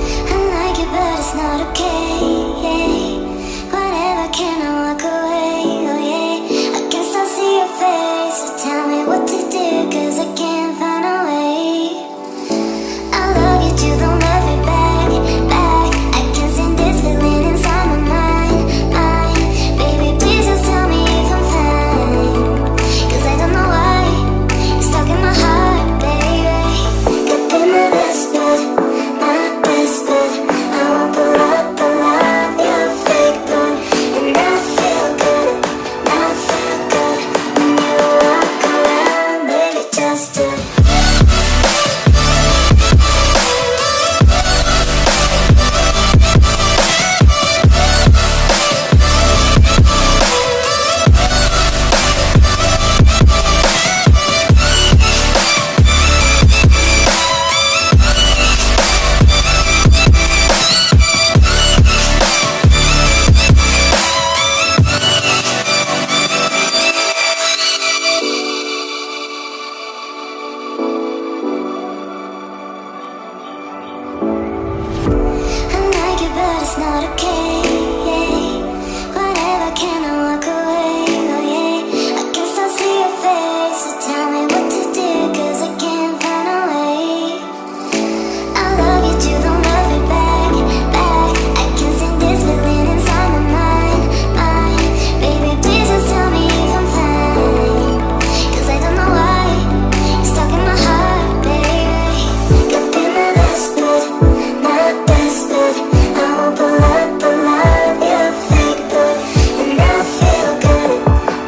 I like it, but it's not okay. Whatever, can I walk away? Oh yeah, I can still see your face. So tell me what to do, 'cause I can't find a way. I love you too, don't love me back, back. I can't stand this feeling inside my mind, mind. Baby, please just tell me if I'm fine, 'cause I don't know why you're stuck in my heart, baby. Could be my best bud, my best bud. I won't pull up, you're fake good. And I feel good, I feel good when you walk around, baby, just do. But it's not okay. Whatever, can I walk away? Oh yeah, I can still see your face. So tell me what to do, 'cause I can't find a way. I love you too, don't love me back, back. I can't stand this feeling inside my mind, mind. Baby, please just tell me if I'm fine, 'cause I don't know why you're stuck in my heart, baby. Could be my best bud, my best bud. Pull up, you're fake good. And I feel good,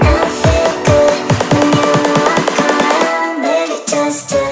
I feel good when you walk around, baby, just do.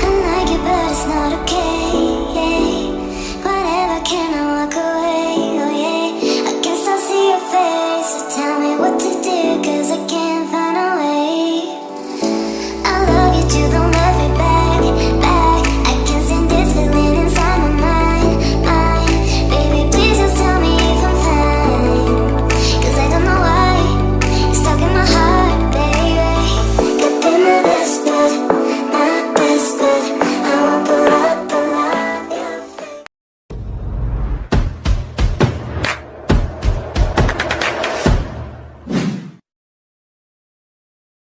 I like it, but it's not okay.